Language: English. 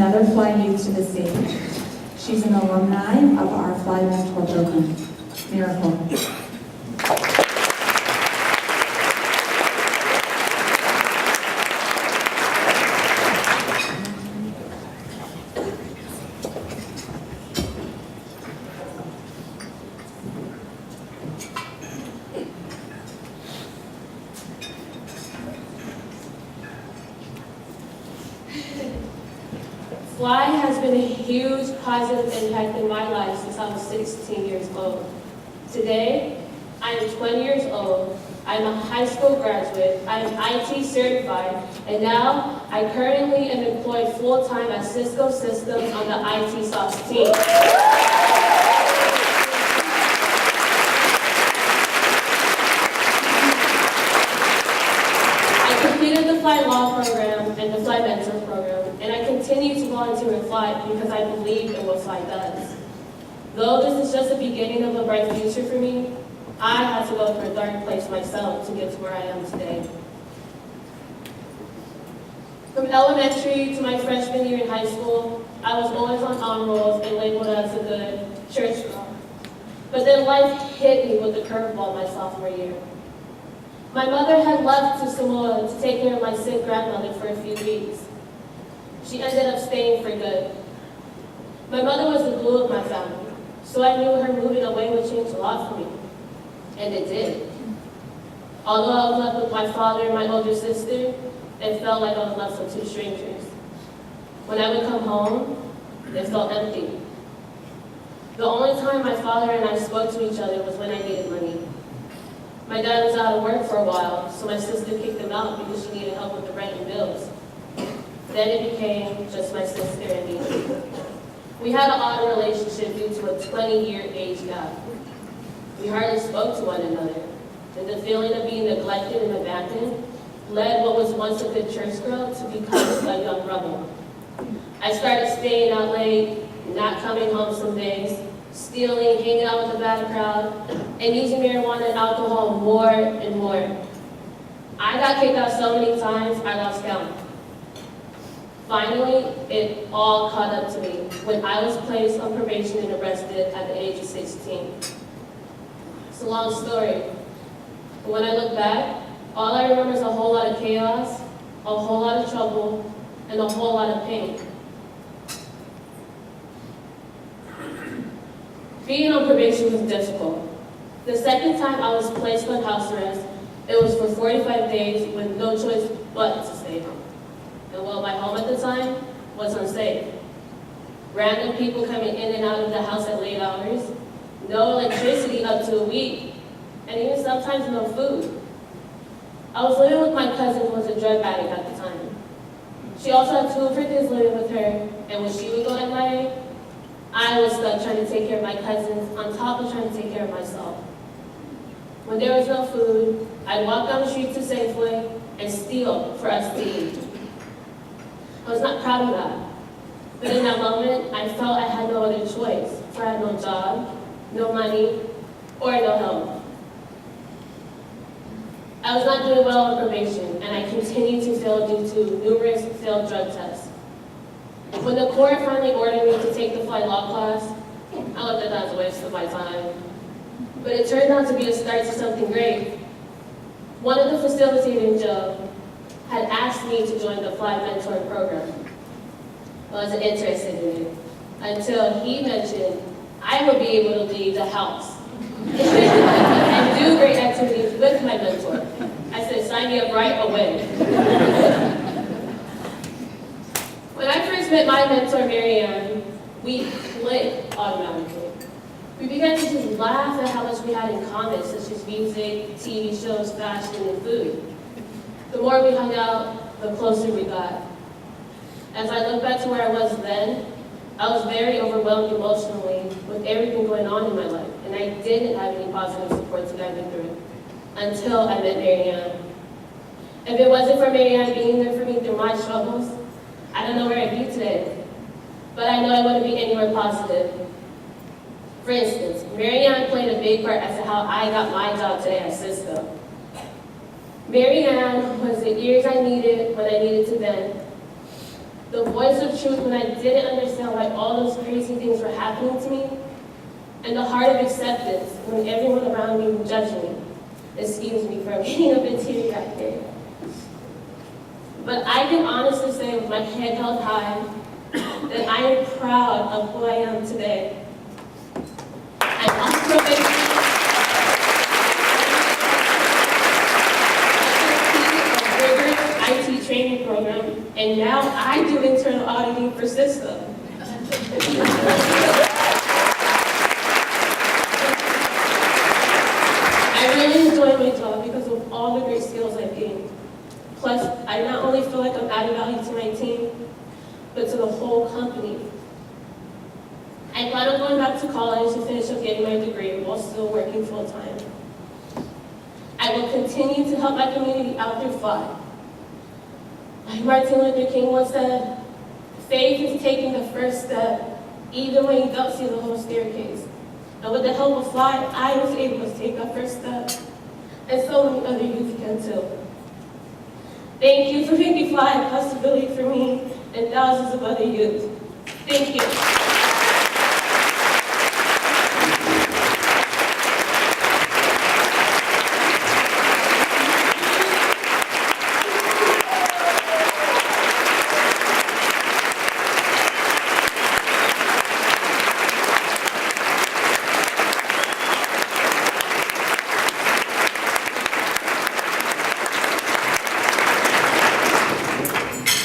Another Fly Youth to the stage. She's an alumni of our Fly Mentor program, Miracle. Fly has been a huge positive impact in my life since I was 16 years old. Today, I am 20 years old, I am a high school graduate, I am IT certified, and now I currently am employed full-time at Cisco Systems on the IT Soft team. I completed the Fly Law program and the Fly Mentor program, and I continue to volunteer in Fly because I believe in what Fly does. Though this is just the beginning of a bright future for me, I had to go through a dark place myself to get to where I am today. From elementary to my freshman year in high school, I was always on honor rolls and labeled as a good church girl. But then life hit me with a curveball my sophomore year. My mother had left to Samoa to take care of my sick grandmother for a few weeks. She ended up staying for good. My mother was the glue of my family, so I knew her moving away would change a lot for me. And it did. Although I was left with my father and my older sister, it felt like I was left with two strangers. When I would come home, it felt empty. The only time my father and I spoke to each other was when I needed money. My dad was out of work for a while, so my sister kicked him out because she needed help with the rent and bills. Then it became just my sister and me. We had an odd relationship due to a 20-year age gap. We hardly spoke to one another, and the feeling of being neglected and abandoned led what was once a good church girl to become a young rebel. I started staying out late, not coming home some days, stealing, hanging out with the bad crowd, and using marijuana and alcohol more and more. I got kicked out so many times, I lost count. Finally, it all caught up to me when I was placed on probation and arrested at the age of 16. It's a long story, but when I look back, all I remember is a whole lot of chaos, a whole lot of trouble, and a whole lot of pain. Being on probation was difficult. The second time I was placed on house arrest, it was for 45 days with no choice but to stay home. And well, my home at the time was unsafe. Random people coming in and out of the house at late hours, no electricity up to a week, and even sometimes no food. I was living with my cousin who was a drug addict at the time. She also had two of her kids living with her, and when she would go MIA, I was stuck trying to take care of my cousins on top of trying to take care of myself. When there was no food, I'd walk down the street to Safeway and steal for us to eat. I was not proud of that. But in that moment, I felt I had no other choice, for I had no job, no money, or no help. I was not doing well on probation, and I continued to fail due to numerous failed drug tests. When the court finally ordered me to take the Fly Law class, I looked at that as a waste of my time. But it turned out to be a start to something great. One of the facilitators, Joe, had asked me to join the Fly Mentor program. I wasn't interested in it until he mentioned I would be able to leave the house and do great activities with my mentor. I said, sign me up right away. When I first met my mentor, Marianne, we clicked automatically. We began to just laugh at how much we had in common, such as music, TV shows, fashion, and food. The more we hung out, the closer we got. As I look back to where I was then, I was very overwhelmed emotionally with everything going on in my life, and I didn't have any positive support to guide me through it until I met Marianne. If it wasn't for Marianne being there for me through my struggles, I don't know where I'd be today, but I know I wouldn't be anywhere positive. For instance, Marianne played a big part as to how I got my job today at Cisco. Marianne was the ears I needed when I needed to vent, the voice of truth when I didn't understand why all those crazy things were happening to me, and the heart of acceptance when everyone around me would judge me. Excuse me for getting a bit teary-eyed there. But I can honestly say with my head held high that I am proud of who I am today. I'm also IT training program, and now I do internal auditing for Cisco. I really enjoy my job because of all the great skills I've gained. Plus, I not only feel like I'm adding value to my team, but to the whole company. I plan on going back to college to finish up getting my degree while still working full-time. I will continue to help my community out through FLY. Like Martin Luther King once said, faith is taking the first step, even when you don't see the whole staircase. And with the help of FLY, I was able to take that first step. And so many other youth can too. Thank you for making FLY a possibility for me and thousands of other youth. Thank you.